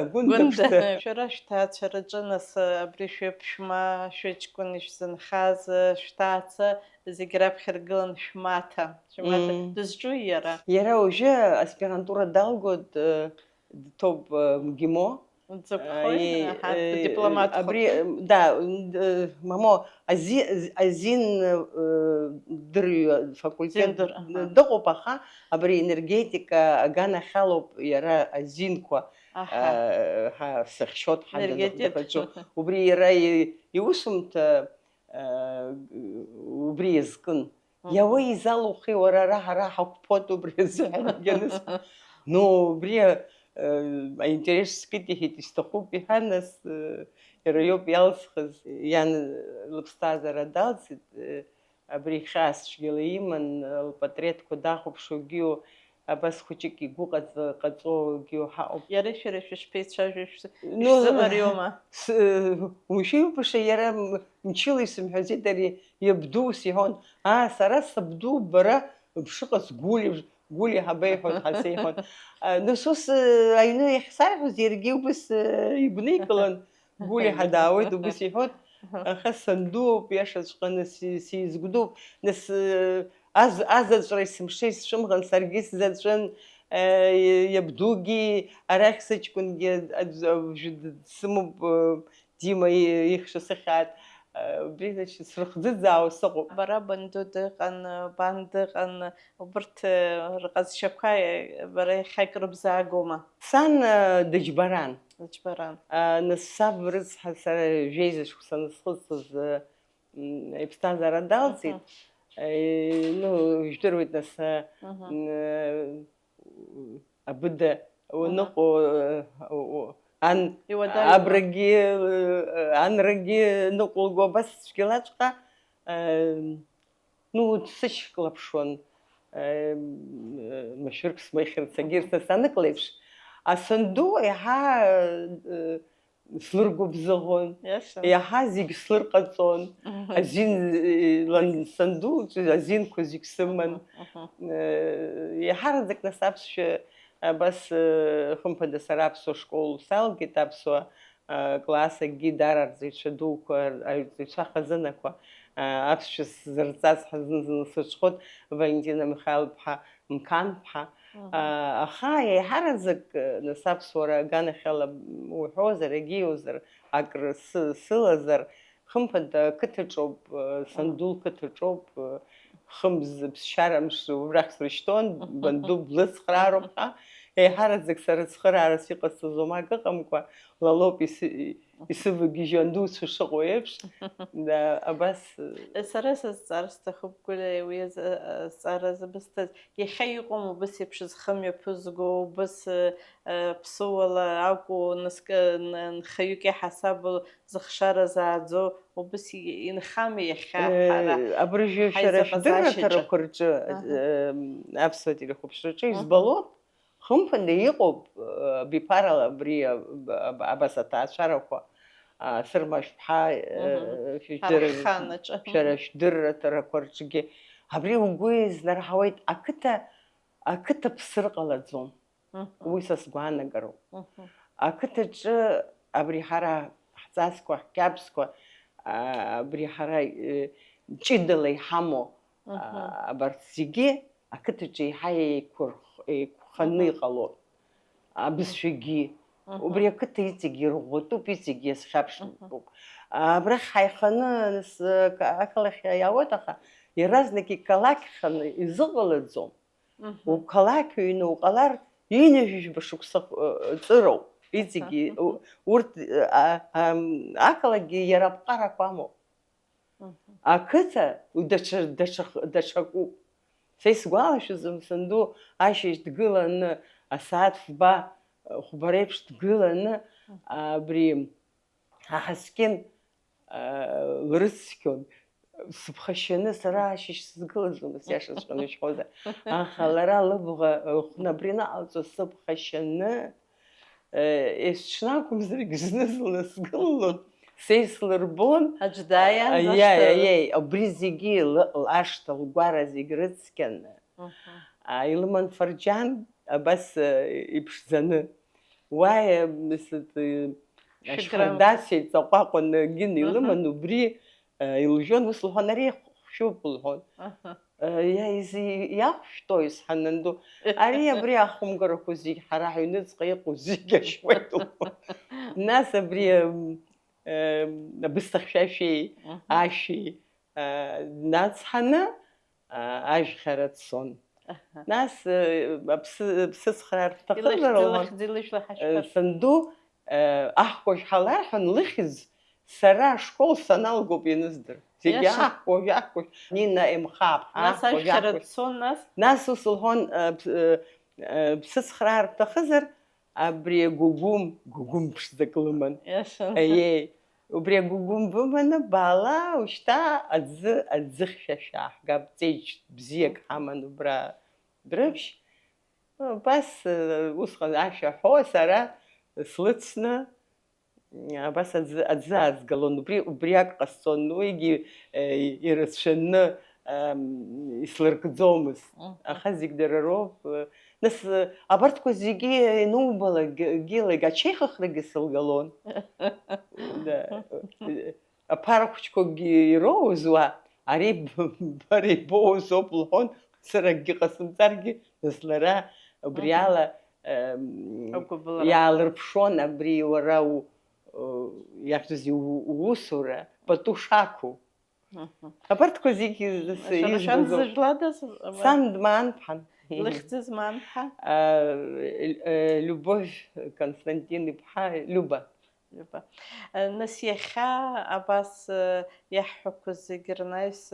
ԥшӡа. Шәара шәҭаацәараҿы нас абри шәыԥшәма, шәыҷкәын ишәзынхаз, шәҭаацәа зегьы раԥхьа ргылан шәмаҭа. Шәмаҭа дызҿу иара? Иара уажәы аспирантура далгоит, дҭоуп МГИМО. Дипломат. Да, мамо, азин дырҩ факультет дыҟоуп, аха абри энергетика аганахьалоуп иара азинқәа сыхьчоит ҳаданаҟаҿу. Убри иара иусумҭа убри иазкын. Иауа изалухи уара, ара ҳақәԥоит убри азыҳәан агьаныс. Убри аинтерес скит иҳәеит, исҭахуп иҳәан, нас иара иоуп иалсхыз. Иан лыԥсҭазаара далҵит, абри хьаас цәгьала иман, лпатреҭқәа дахәаԥшуагьы, абас хәыҷык игәы ҟаҵоугьы ҳаҟоуп. Иареи шәареи шәышԥеицәажәои, шәзымариоума? Ушәеиԥша иара мчыла исымҳәаӡеит, ари иабду сиҳәон, сара сабду, бара бшыҟац Гәли ҳабеиҳәон, ҳасеиҳәон. Нас ус аҩны иахьсааиҳәоз иаргьы убас игәникылан, Гәли ҳадаауеит, убас иҳәон, аха сандууп, иашаҵәҟьаны сизгәдууп. Нас азаҵәра исымшеи сшымӷан, саргьы сзаҵәын, иабдугьы, арахь сыҷкәынгьы дсымоуп, Дима ихьша сыхьаат. Убри значит срыхӡыӡаауа сыҟоуп. Бара банду дыҟан, бан дыҟан, убырҭ рҟазшьақәа бара иахьак рыбзаагома? Сан дыџьбаран. Нас саб рыцҳа сара жәеиза шықәса насхыҵыз иԥсҭазаара далҵит. Ижәдыруеит, нас абыда ныҟәо абрагьы, анрагьы ныҟәылго, абас цәгьалаҵәҟьа дсыҷклаԥшуан, машәырк смыхьырц, агьырҭ нас аныкла еиԥш. Асанду иаҳа слыргәыбзыӷуан, иаҳа зегь слырҟаҵон, санду азинқәа зегь сыман. Иаҳараӡак нас аԥсшәа абас хымԥада сара аԥсуа школ салгеит, аԥсуа класс акгьы дарарҵаҩцәа дуқәа, аҩырҵаҩцәа хазынақәа аԥсшәа сзырҵаз зны-зынла срыҽхәот, Валентина Михайловна Мкан-ԥҳа. Аха иаҳараӡак нас аԥсуара аганахьала уҳәозар, егьиозар, акры сылазар, хымԥада қыҭаҿоуп, санду лқыҭаҿоуп, хымз ԥсшьарамш убрахь срышьҭон, банду блыцхраароуп ҳәа. Иаҳараӡак сара цхыраарас иҟасҵаз омак ыҟамкәа, лалоуп исывагьежьуа анduцәа шыҟоу еиԥш. Абас сара сазҵаар сҭахуп, Гәлиа, уи азҵаара забысҭаз, иахьа иҟоума убас еиԥш зхы мҩаԥызго, убас ԥсыуала акәу, нхаҩык иаҳасабу зыхшара зааӡо, убас инхами иахьа ҳара абыржәы шәара шәдырраҭарақәа рҿы, аԥсуа телехәаԥшраҿы избалоит, хымԥада иҟоуп биԥарала абри абас аҭаацәарақәа, Сырмашәԥҳа шәара шәдырраҭарақәа рҿгьы. Абри угәы изнарҳауеит, ақыҭа ԥсыр ҟалаӡом. Уи са сгәаанагароуп. Ақыҭаҿы абри ҳара ҳҵасқәа, ҳкьабзқәа, абри ҳара ҷыдала иҳамоу абарҭ зегьы ақыҭаҿы еиҳа еиқәханы иҟалоит. Абызшәагьы. Убри ақыҭа иҵегьы ирӷәӷәатәуп, иҵегьы иазхьаԥшнатәуп. Абрахь ҳаиханы ақалақь иаауеит, аха иаразнак икалақьханы изыҟалаӡом. Уқалақь ҩны уҟалар, ҩынҩажәижәба шықәса ҵыроуп. Иҵегьы урҭ ақалақьгьы иара аԥҟарақәа амоуп. Ақыҭа даҽакуп. Са исгәалашәаӡом санду ашьыжь дгыланы, асааҭ хәба реиԥш дгыланы, абри аҳаскьын лрыцқьон. Сыԥхашьаны сара ашьыжь сызгылаӡомызт, иашаҵәҟьаны ишәҳәозар. Аха лара лыбӷа хәны абри наҟалҵо сыԥхашьаны, есҽнакәымзаргьы знызланы сгылон. Са ислырбон. Аӡә дааиаанӡа абри зегьы ашҭа, лгәара зегь рыцқьаны. Илыман фарџьан абас иԥшӡаны. Уа ашьхардас еиҵаҟәаҟәаны гьын илыман, убри илжәон, ус лҳәон, ари хәшәуп лҳәон. Иахәшәтәои исҳәан нанду, ари абри ахәымгарақәа зегь ҳара ҳаҩныҵҟа иҟоу зегь ашәуеит лҳәон. Нас абри абысҭа хьшәашәеи ашәеи нацҳаны ажәхьара дцон. Нас аԥсы цхраар рҭахызар санду аҳкәажә ҳаларҳәан, лыхьӡ сара ашкол саналгоуп ианыздыр. Зегьы аҳкәажә, Нина Емхаԥҳа. Нас ажәхьара дцон, нас ус лҳәон, ԥсы цхраар рҭахызар, абри гәыгәым ԥшӡак лыман. Убри агәыгәым быманы баала, ушьҭа аӡы хьшәашәа ҳгап, ҵеџь бзиак ҳаман убра дрыԥшь. Абас усҟан ашәа ҳәо, сара слыцны абас аӡы аазгалон, убриак ҟасҵон, уигьы ирацәаны ислыркӡомызт. Аха зегь дара роуп. Нас абарҭқәа зегьы инубалагьы ачеихыхрагьы сылгалон. Аԥара хәыҷқәакгьы ироуз уа, ари бара ибоуазоуп лҳәон, сара акгьы ҟасымҵаргьы, нас лара убри ала иаалырԥшуан абри уара иахьӡузеи уусура пату шақәу. Абарҭқәа зегьы сан дмаанԥҳан. Лыхьӡыз маанԥҳа? Любовь Константин-иԥҳа Люба. Нас иахьа абас иаҳҳәақәо зегьы рнаҩс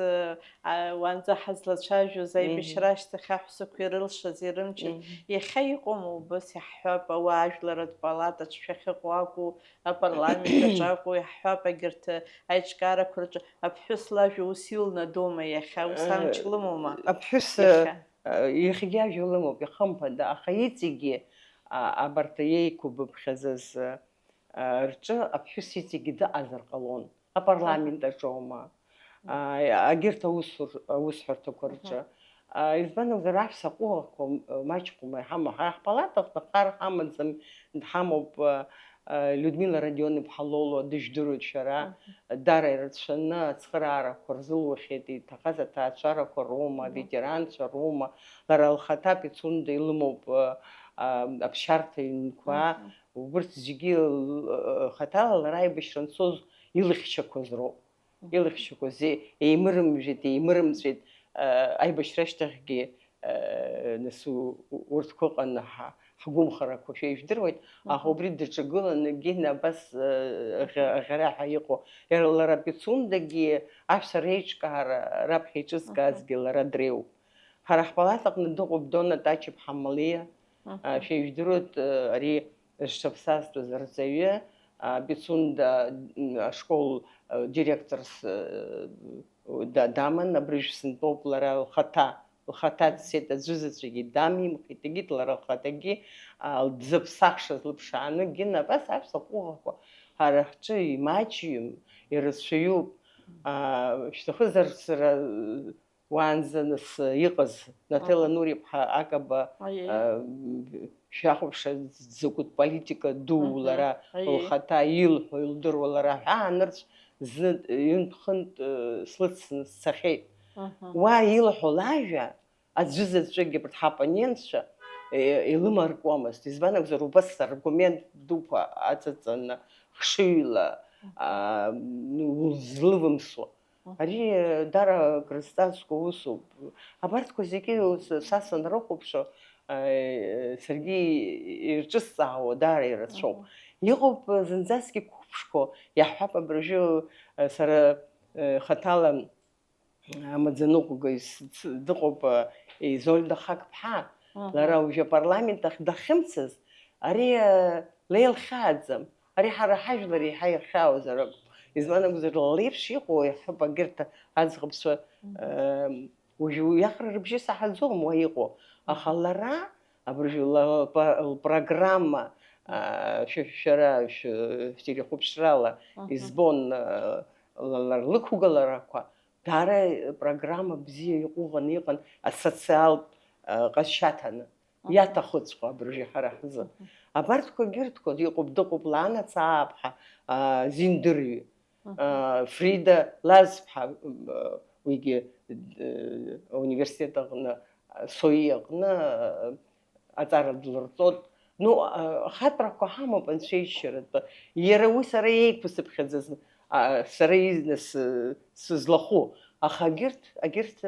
уаанӡа ҳазлацәажәоз аибашьра ашьҭахь аҳәсақәа ирылшаз ирымчыз, иахьа иҟоума убас иаҳҳәап ауаа ажәларатә палатаҿ шәахьыҟоу акәу, апарламент аҿы акәу, иаҳҳәап агьырҭ аиҿкаарақәа рҿы аԥҳәыс лажәа ус илнадома иахьа, ус амч лымоума? Аԥҳәыс иахьагьы ажәа лымоуп, ихымԥада, аха иҵегьы абарҭ иеиқәбыԥхьаӡаз рҿы аԥҳәыс иҵегьы дыҟазар ҟалон, апарламент аҿоума, агьырҭ аусҳәарҭақәа рҿы. Избан акәзар, аҳәсаҟәыӷақәа маҷқәоума иҳамоу, ҳара ҳпалатаҟны хар ҳамаӡам, дҳамоуп Людмила Радион-иԥҳа Лолуа, дыжәдыруеит шәара, дара ирацәаны ацхыраарақәа рзылуахьеит, иҭахаз аҭаацәарақәа роума, аветеранцәа роума, лара лхаҭа Пицунда илымоуп аԥсшьарҭа ҩнқәа, убырҭ зегьы хаҭала лара аибашьра анцоз илыхьчақәаз роуп. Илыхьчақәаз еимырымҵәеит аибашьра ашьҭахьгьы нас урҭқәа ыҟаны ҳгәымхарақәа шәеижәдыруеит, аха убри даҿагыланы гьина абас аӷьараҳәа иҟоу. Лара Пицундагьы аҳәса реиҿкаара раԥхьа иҿызкаазгьы лара дреиуп. Ҳара ҳпалатаҟны дыҟоуп Дона Тачиԥҳа Малиа, шәеижәдыруеит ари зҽаԥсазтәыз арҵаҩы, Пицунда ашкол директорс даман, абрыжә сынтәоуп лара лхаҭа дцеит, аӡәызаҵәгьы дамимхит, егьит лара лхаҭагьы дзыԥсахшаз лыԥшааны гьына абас аҳәсаҟәыӷақәа ҳара ҳҿы имаҷҩым, ирацәаҩуп. Шәҭахызар сара уаанӡа нас иҟаз Нателла Нури-ԥҳа Акаба шәахәаԥша закәытә политика ду лара лхаҭа илҳәо илдыруа лара ҳәаанырцә зны ҩынтә-хынтә слыцны сцахьеит. Уа илҳәо лажәа аӡәызаҵәыгьы ҳапонентцәа илымаркуамызт. Избан акәзар, убас аргумент дуқәа аҵаҵаны хшыҩла злывымсуа. Ари дара крызҵазкуа усуп. Абарҭқәа зегьы са санрыхәаԥшо саргьы ирҿысҵаауа даара ирацәоуп. Иҟоуп зынӡаск иқәыԥшқо, иаҳҳәап абыржәы сара хаҭала амаӡаныҟәгаҩ дыҟоуп Изольда Хак-ԥҳа, лара уажәы апарламент ахь дахьымцаз, ари леилхьааӡам, ари ҳара ҳажәлар еиҳа ирхьаауазароуп. Избан акәзар леиԥш иҟоу иаҳҳәап агьырҭ аӡӷабцәа уажәы уиаҟара рыбжьы саҳаӡом уа иҟоу, аха лара абыржәы лпрограмма шәара шәтелехәаԥшрала избон лықәгыларақәа даара программа бзиа иҟәыӷан иҟан асоциалтә ҟазшьаҭаны иаҭахыҵәҟьо абыржәы ҳара ҳзы. Абарҭқәа гьырҭқәа иҟоуп, дыҟоуп Лана Ҵааԥҳа зиндырҩы, Фрида Лазԥҳа уигьы ауниверситет аҟны СОИ аҟны аҵара длырҵот. Ну, хатрақәа ҳамоуп анцәа ишьаратәы. Иара уи сара еиқәысыԥхьаӡаз, сара сызлахәу. Аха агьырҭ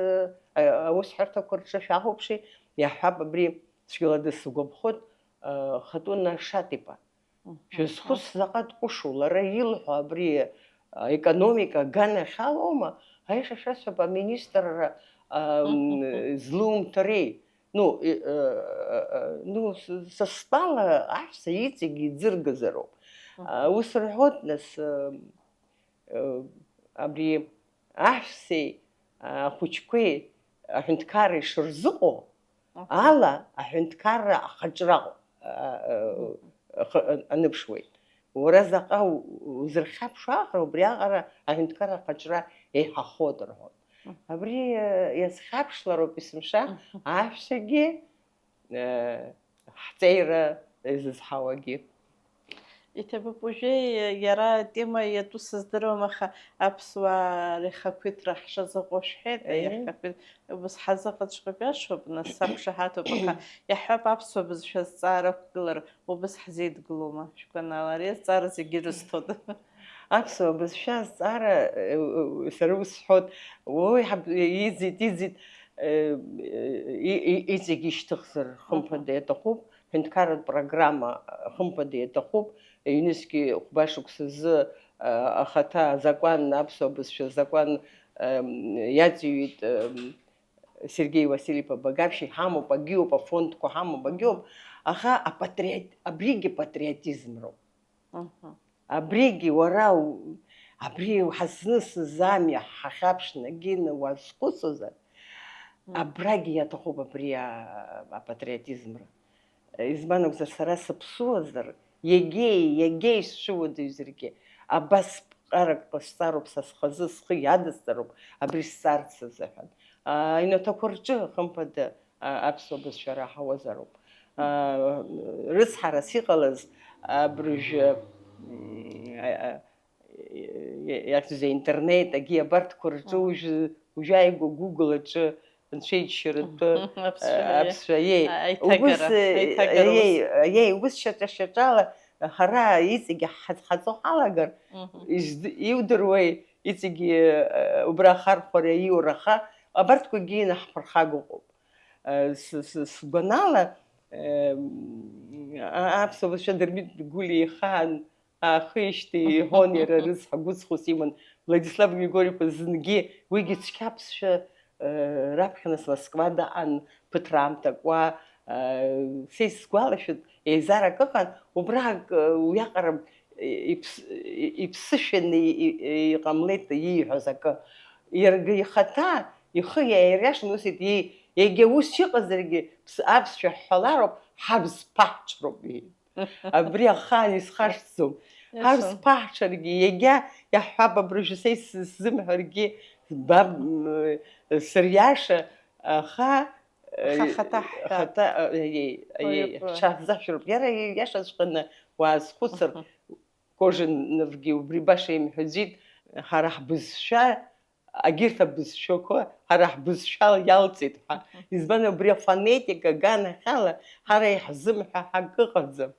аусҳәарҭақәа рҿы шәаҳәоуԥши, иаҳҳәап абри цәгьала дысгәаԥхоит Хатуна Шатипа. Шәызхәыц заҟа дҟәышу, лара илҳәо абри економика аганахьалоума, аиаша шәасҳәап аминистрра злумҭареи. Ну, са стәала аҳәса иҵегьы иӡыргазароуп. Ус рҳәоит, нас абри аҳәсеи ахәыҷқәеи аҳәынҭқарра ишырзыҟоу ала аҳәынҭқарра ахаҿра аныԥшуеит. Уара заҟа узырхьаԥшуа аҟара, убри аҟара аҳәынҭқарра ахаҿра еиҳахоит рҳәоит. Абри иазхьаԥшлароуп есымша аҳәсагьы ҳҵеира изызҳауагьы. Иҭабуп уажәы иара атема иатәу сыздыруам, аха аԥсуаа реихақәиҭра ҳшазыҟоу шәҳәеит, убас ҳазыҟаҵәҟьо биашоуп, нас сақәшаҳаҭуп, аха иаҳҳәап аԥсуа бызшәа азҵаара ақәгылара убас ҳзеидгылома, шәгәанала, ари азҵаара зегьы ирызҭода. Аԥсуа бызшәа азҵаара сара ус сҳәоит, уи иӡит иҵегьы ишьҭыхзар хымԥада иаҭахуп, ҳәынҭқарратә программа хымԥада иаҭахуп, ҩнызқьи хәбашықәса зы ахаҭа азакәан, аԥсуа бызшәа азакәан иаҵыҩит Сергеи Василий-иԥа Багаԥшьа, иҳамоуп, агьыуп, афондқәа ҳамоуп, агьыуп, аха абригьы патриотизмроуп. Абригьы уара абри ҳазнысыз амҩа ҳахьаԥшны агьины уазхәыцызар, абрагьы иаҭахуп абри апатриотизмра. Избан акәзар, сара сыԥсуазар, егьеи сшыуадаҩзаргьы, абас ԥҟарак ҟасҵароуп, са схазы схы иадысҵароуп абри сҵарц азыҳәан. Аҩнаҭақәа рҿы хымԥада аԥсуа бызшәа раҳауазароуп. Рыцҳарас иҟалаз абыржәы интернет, агьи абарҭқәа рҿы уажәы ааигәа Google аҿы анцәа иџьшьаратәы аԥсшәа убыс шьаҿа-шьаҿала ҳара иҵегьы ҳаӡхаҵо ҳалагар, иудыруеи иҵегьы убра ахархәара иураха, абарҭқәагьы инаҳԥырхагоуп. Сгәанала аԥсуа бызшәа Дырмит Гәлиа ихаан аахижьҭеи иҳәон иара рыцҳа гәыҵхәыс иман Владислав Григорий-иԥа зынгьы, уигьы цқьа аԥсшәа раԥхьа Москва даҟан ԥыҭраамҭак, уа са исгәалашәоит, еизарак ыҟан, убрак уиаҟара иԥсышәаны иҟамлеит ииҳәоз акы. Иаргьы ихаҭа ихы иааириашан ус иҳәеит, егьа ус иҟазаргьы аԥсшәа ҳҳәалароуп, ҳабзԥаҳҽроуп иҳәеит. Абри ахаан исхашҭӡом. Ҳабзԥаҳҽыргьы егьа иаҳҳәап абыржәы са сзымҳәаргьы сыриаша, аха ҳшаҳзашәыроуп. Иара иашаҵәҟьаны уаазхәыцыр, Кожиновгьы убри баша имҳәаӡеит, ҳара ҳбызшәа, агьырҭ абызшәақәа ҳара ҳбызшәа иалҵит ҳәа. Избан убри афонетика аганахьала ҳара иҳзымҳәа ҳак ыҟаӡам.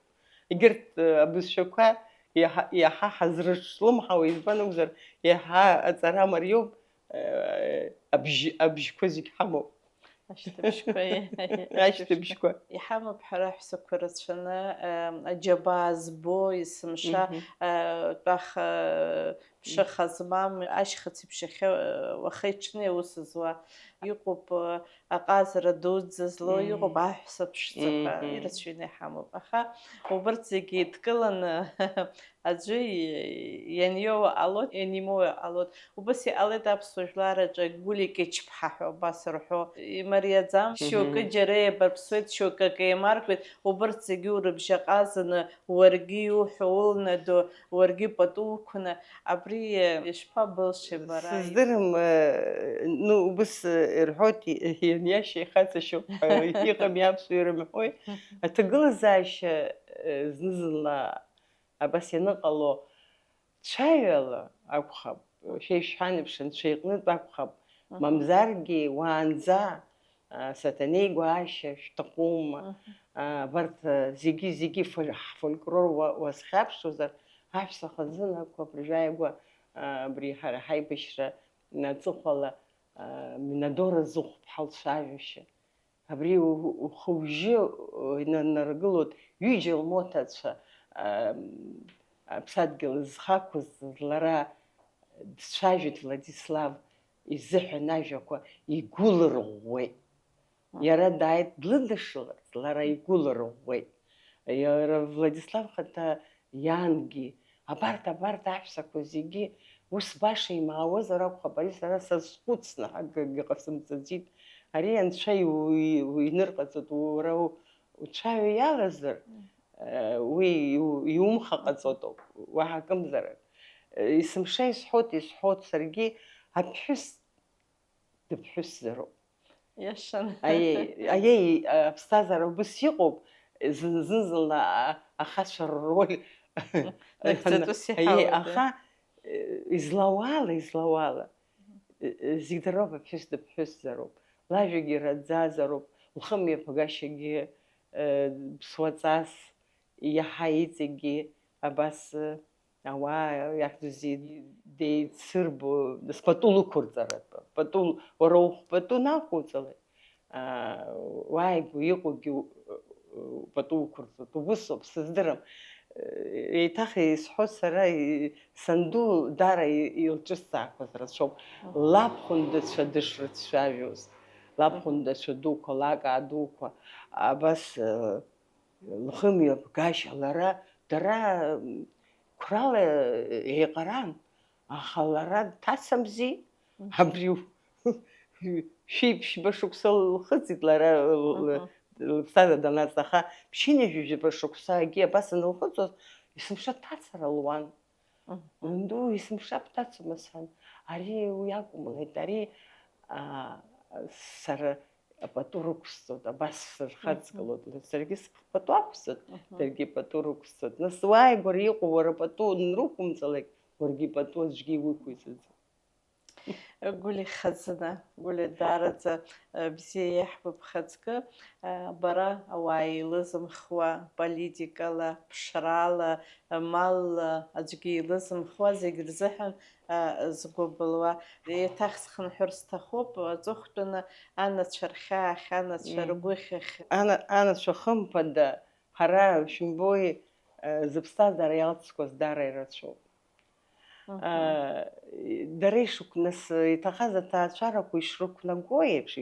Егьырҭ абызшәақәа иаҳа ҳазрыҿлымҳауа, избан акәзар, иаҳа аҵара мариоуп, абжьқәа зегь ҳамоуп. Ашьҭыбжьқәа. Иҳамоуп ҳара ҳәсақәа рацәаны, аџьабаа збо, есымша тәаха ԥшыха змам, ашьхыц иԥшахьы уахи-ҽни аус зуа. Иҟоуп аҟазара дуӡӡа злоу, иҟоуп аҳәса ԥшӡақәа, ирацәаҩны иҳамоуп. Аха убырҭ зегьы еидкыланы аӡәы ианиоуа ҟалоит, ианимоуа ҟалоит. Убас иҟалеит аԥсуа жәлараҿы Гулик Ечԥҳа ҳәа абас рҳәо. Имариаӡам, шьоукы џьара еибарԥсуеит, шьоукы акы еимаркуеит, убырҭ зегьы урыбжьаҟазаны, уаргьы иуҳәо улнадо, уаргьы пату уқәны, абри ишԥабылшеи бара? Сыздырам, убас рҳәоит ианиашьа ихаҵа шьоук ҳәа иҟами аԥсуа ирымҳәои. Аҭагылазаашьа зны-зынла абас ианыҟало цәаҩала акәхап, шәа ишәҳәан Анцәа иҟнытә акәхап, мамзаргьы уаанӡа Саҭанеи гәаашьа шәҭахума, абарҭ зегьы ҳфольклор уазхьаԥшуазар, аҳәса хазына акәхап, абыржәааигәа абри ҳара ҳаибашьра аҵыхәала Минадора Зыхәԥҳа лцәажәашьа. Абри ухы-ужьы инанаргылоит ҩыџьа лмотацәа аԥсадгьыл зхақәыз лара дцәажәеит Владислав изыҳәан ажәақәа, игәы лырӷәӷәеит. Иара дааит длыдышшыларц, лара игәы лырӷәӷәеит. Иара Владислав хаҭа иангьы абарҭ аҳәсақәа зегьы ус баша имаауазар акәхап, ари сара сазхәыцны ҳагагьы ҟасымҵаӡеит. Ари Анцәа инырҟаҵоит, уара уцәаҩа иалазар, уи иумхаҟаҵоит ауп, уаҳа акымзарак. Есымша исҳәоит саргьы, аԥҳәыс дыԥҳәысзароуп. Иашан. Аиеи, аԥсҭазаара убас иҟоуп, зны-зынла ахацәа рроль аха излауала, зегь дароуп аԥҳәыс дыԥҳәысзароуп, лажәагьы раӡазароуп, лхымҩаԥгашьагьы ԥсуаҵас иаҳа иҵегьгьы абас ауаа иахьӡузеи деицырбо, пату лықәырҵаратәы, уара ухәпату нақәуҵалеит, уааигәа иҟоугьы пату уқәырҵоит, убысоуп, сыздырам. Еиҭах исҳәоит сара санду даара илҿысҵаақәаз рацәоуп, лабхәындацәа дышрыцәажәоз, лабхәындацәа дуқәа, лакаа дуқәа, абас лхымҩаԥгашьа лара, дара қәрала еиҟаран, аха лара дҭацамзи, абри шәиԥшьба шықәса лхыҵит лара лыԥсҭазаара данаҵ, аха ԥшьынҩажәижәаба шықәсагьы абас анылхыҵуаз, есымша ҭацара луан. Нанду есымша бҭацома сан, ари уи акәымлеит, ари сара апату рықәсҵоит, абас сырхаҵгылоит, саргьы спату ақәсҵоит, даргьы пату рықәсҵоит. Нас уааигәара иҟоу уара пату нрықәымҵалак, уаргьы пату аӡәгьы иуқәиҵаӡом. Гәли Хазына, Гәли даараӡа бзиа иаҳбо бхаҵкы, бара ауаа еилызымхуа, политикала, ԥшрала, малла аӡәгьы еилызымхуа, зегь рзыҳәан згәы былуа. Еиҭах схынҳәыр сҭахуп, аҵыхәтәаны анацәа рхьаахь, анацәа ргәыхьахь. Анацәа хымԥада, ҳара шәымбои зыԥсҭазаара иалҵқәаз даара ирацәоуп. Дара ишықәнас иҭахаз аҭаацәарақәа ишрықәнаго еиԥш,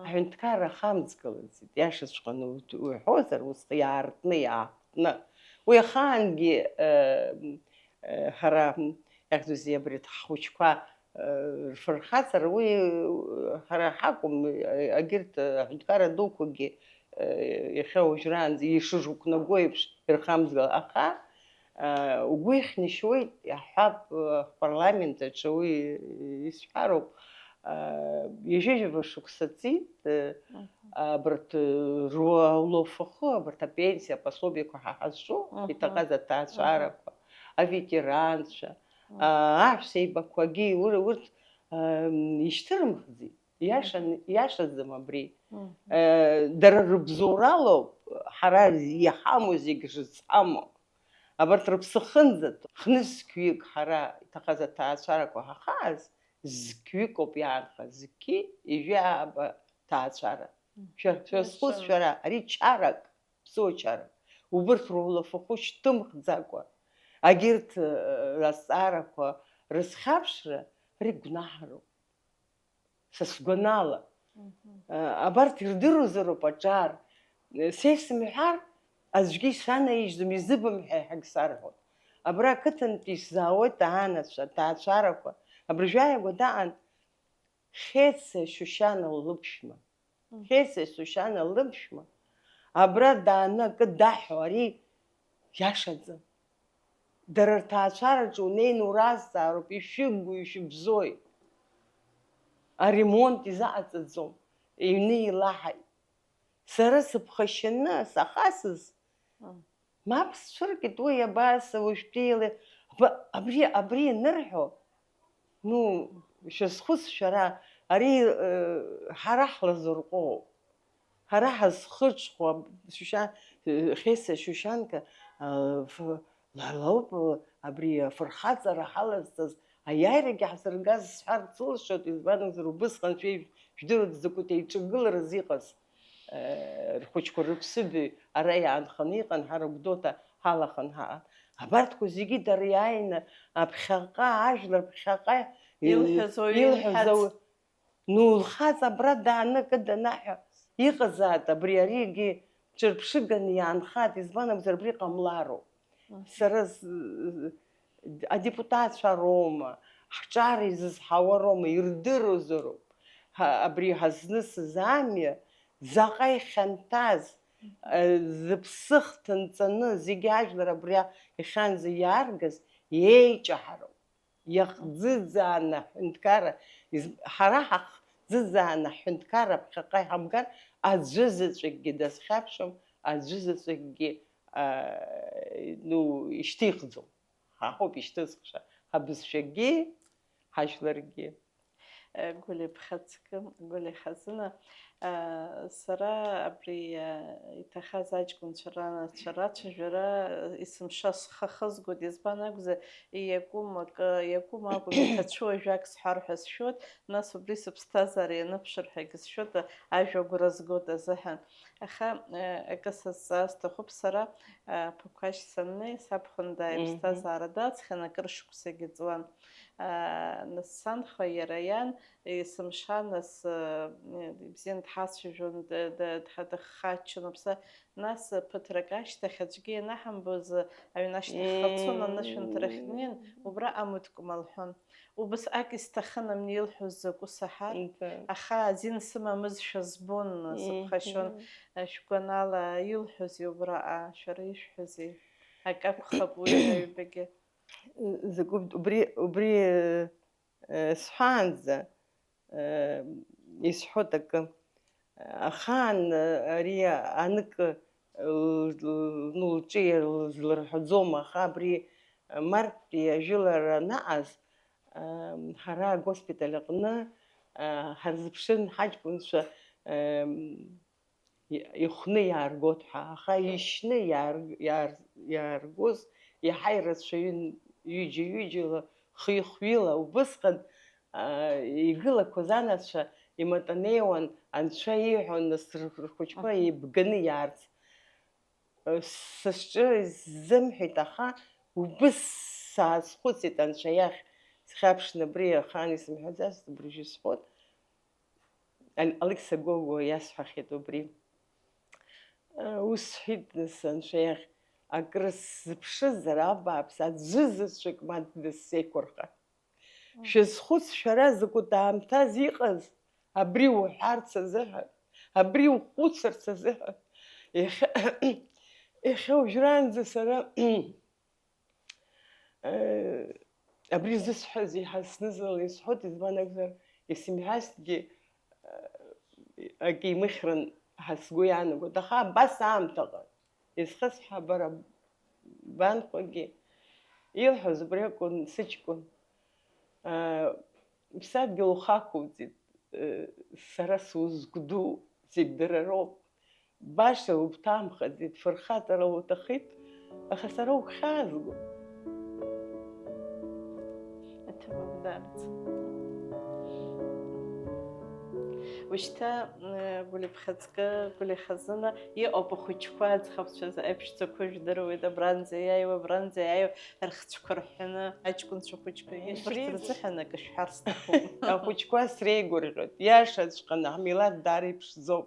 аҳәынҭқарра хамҵгылаӡеит, иашаҵәҟьаны уҳәозар, усҟ иаартны. Уи ахаангьы ҳара иахьӡузеи абри ҳхәыҷқәа рфырхаҵара, уи ҳара ҳакәым, егьырҭ аҳәынҭқарра дуқәагьы иахьа уажәраанӡа ишырықәнаго еиԥш ирхамҵгыла, аха угәы ихьнашьуеит, иаҳҳәап ҳпарламент аҿы уи исҳәароуп, ҩажәижәаба шықәса ҵит, абарҭ руалофахы, абарҭ апенсиа, апособиақәа ҳазҿу, иҭахаз аҭаацәарақәа, аветеранцәа, аҳәсеибақәагьы, урҭ ишьҭырымхӡеит, иашаӡам абри. Дара рыбзоуралоуп ҳара иаҳамоу зегь шызҳамоу. абарҭ рыԥсахынӡатә хнызқьҩык ҳара иҭахаз аҭаацәарақәа ҳахааз, зқьҩыкоуп иаанхаз, зқьи ижәааба ҭаацәара. Шәазхәыц шәара, ари чарак, ԥсуа чарак. Убырҭ рулафахәы шьҭымхӡакәа, агьырҭ азҵаарақәа рызхьаԥшра, ари гәнаҳароуп. Са сгәанала. Абарҭ ирдыруазароуп аҿар. Сеисымҳәар, аӡәгьы ишанаижьӡом, изыбымҳәа ҳәагь сарҳәон. Абра ақыҭантәи исзаауеит аанацәа, аҭаацәарақәа. Абыржәааигәа даҟан Хециа Шьушьана лыԥшәма. Хециа Шьушьана лыԥшәма. Абра дааны акы даҳәо, ари иашаӡам. Дара рҭаацәараҿы унеины уразҵаароуп, ишәыгу, ишәыбзои. Аремонт изаҟаҵаӡом, иҩны илаҳаит. Сара сыԥхашьаны сахасыз, мап сцәыркит, уи абааса уажәтәи абри анырҳәо, шәазхәыц шәара, ари ҳара ҳлазырҟәоуп. Ҳара ҳазхыҽхәо, Хециа Шьушьанка лауп абри афырхаҵара ҳалазҵаз, аиааирагьы ҳзыргаз сҳәарц сылшоит, избанзар убысҟан шәдыруеит закәытә еиҿагылараз иҟаз. Рхәыҷқәа рыԥсыби ара иаанханы иҟан, ҳара Гәдоуҭа ҳалахан ҳаҟан. Абарҭқәа зегьы дара иааины аԥхьаҟа, ажәлар ԥхьаҟа илҳәаз лхаҵ абра дааны акы данаҳәа иҟазаат, аригьы ҿырԥшыганы иаанхаат, избан акәзар абри ҟамлароуп. Сара адепутатцәа роума, ҳҿар изызҳауа роума, ирдыруазароуп. Абри ҳазнысыз амҩа заҟа ихьанҭаз, зыԥсы хҭынҵаны зегьы ажәлар абри ихьанӡа иааргаз иеиҷаҳароуп. Иахӡыӡааны аҳәынҭқарра, ҳара ҳахӡыӡааны аҳәынҭқарра ԥхьаҟа иҳамгар, аӡәы заҵәыкгьы дазхьаԥшым, аӡәы заҵәыкгьы ишьҭихӡом. Ҳаҳоуп ишьҭызхша, ҳабызшәагьы, ҳажәларгьы. Гәли Бхаҵкы, Гәли Хазына, сара абри иҭахаз аҷкәынцәа ранацәа рацәажәара есымша схы ахызгоит, избан акәзар иакәым акәым иҭацәу ажәак сҳәар ҳәа сшәоит, нас убри сыԥсҭазаара ианыԥшыр ҳәагьы сшәоит, ажәа агәра згоит азыҳәан. Аха акы сазҵаар сҭахуп, сара Ԥақәашь саннеи сабхәында иԥсҭазаара даҵхьан, акыр шықәсагьы ҵуан. Нас санхәа иара иан есымша нас ибзианы дҳацәажәон, дхаччон, нас ԥыҭрак ашьҭахь аӡәгьы ианаҳамбоз аҩны ашьҭахьҟа цон, анышәынҭрахь днеин, убра амыткәма лҳәон. Убасҟак исҭахын амни илҳәоз закәу саҳар, аха азин сымамызшәа збон, сыԥхашьон, шәгәанала илҳәози убраҟа, шәара ишәҳәози, ак акәхап уи аҩбагьы. Убри сҳәаанӡа исҳәоит акы. Ахаан ари анык лҿы злырҳәаӡом, аха абри марттәи ажәылара анаҟаз, ҳара агоспиталь аҟны ҳарзыԥшын ҳаҷкәынцәа ихәны иааргоит ҳәа, аха ишьны иааргоз иаҳа ирацәаҩын, ҩыџьа-ҩыџьала, хҩы-хҩыла. Убысҟан игылақәаз анацәа иматанеиуан, анцәа ииҳәон, нас рхәыҷқәа еибганы иаарц. Сасҿы изымҳәеит, аха убыс саазхәыцит анцәа иахь, схьаԥшны абри ахаан исымҳәаӡаз, абыржәы сҳәот. Алықьса Гого иасҳәахьеит убри. Ус сҳәит нас анцәа иахь, акры сзыԥшызар абааԥс, аӡәы заҵәык ма дысзеиқәырха. Шәазхәыц шәара закәытә аамҭаз иҟаз, абри уҳәарц азыҳәан, абри ухәыцырц азыҳәан. Иахьа уажәраанӡа сара абри зысҳәаз иҳаснызала исҳәот, избан акәзар, исымҳәазҭгьы акы имыхьрын ҳәа сгәы иаанагоит. Аха абас аамҭаҟа изхысҳәа бара банхәагьы илҳәоз убри акәын, сыҷкәын. Иԥсадгьыл ухақәуҵеит, сара сузгәду, зегь дара роуп. Баша угәҭамхаӡеит, фырхаҵара уҭахит, Аха сара угәхьаазго. Аҭабымдарц. Ушьҭа Гәлиԥ Хацкы, Гәли Хазына иҟоуп ахәыҷқәа аӡӷабцәа аиԥшӡақәа жәдыруеит, абранӡа иааиуа, рхцәқәа рҳәаны аҷкәынцәа хәыҷқәагьы рзыҳәан акы шәҳәар сҭахуп. Ахәыҷқәа среигәырӷьоит, иашаҵәҟьаны ҳмилаҭ даара иԥшӡоуп.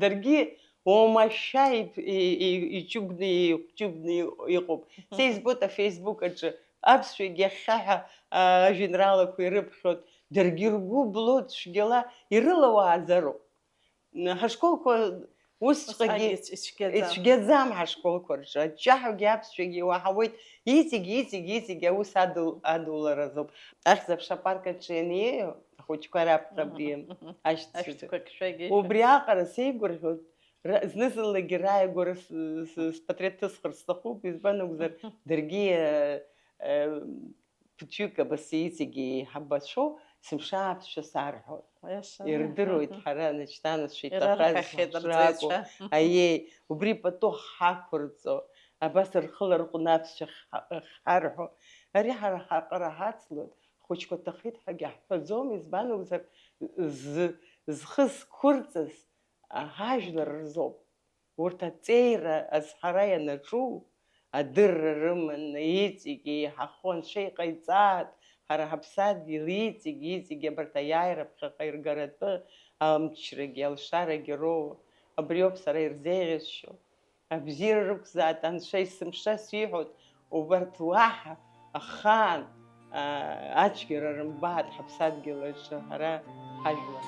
Даргьы оумашәа иҷыгәны иҟоуп. Са избоит афеисбук аҿы аԥсшәагьы ахьхьаҳәа ажәеинраалақәа ирыԥхьоит. Даргьы ргәы блоит цәгьала ирылауааӡароуп. Ҳашколқәа усҵәҟьагьы ицәгьаӡам ҳашколқәа рҿы. Аҷҷаҳәагьы аԥсшәагьы иуаҳауеит. Иҵегь аус адуларазоуп. Ахьӡ-аԥша апарк аҿы ианеио, ахәыҷқәа раԥхьа абри ашәҭқәа убри аҟара сеигәырӷьоит. Зны-зынлагьы рааигәара спатреҭ ҭысхыр сҭахуп, избан акәзар, даргьы ԥыҭҩык абасы иҵегьы ҳабацәоу сымша аԥсшәа сарҳәоит. Ирдыруеит ҳара наҷҭанасшәа иҭахаз аиеи, убри пату ҳақәырҵо, абас рхы ларҟәны аԥсшәа ҳарҳәо. Ари ҳара ҳаҟара ҳацлоит, ҳхәыҷқәа ҭахеит ҳәагьы ҳҳәаӡом, избан акәзар, зхы зқәырҵаз ҳажәлар рзоуп. Урҭ аҵеира азҳара ианаҿу, адырра рыманы иҵегьы еиҳахон, шеиҟаиҵааит, ҳара ҳаԥсадгьыл иҵегьы абарҭ аиааира ԥхьаҟа иргаратәы амчрагьы, алшарагьы роуа. Абри ауп сара ирзеиӷьасшьо. Абзиара рықәзааит, анцәа есымша сиҳәоит, убарҭ уаҳа ахаан ацәгьара рымбааит ҳаԥсадгьыл аҿы, ҳара ҳажәлар.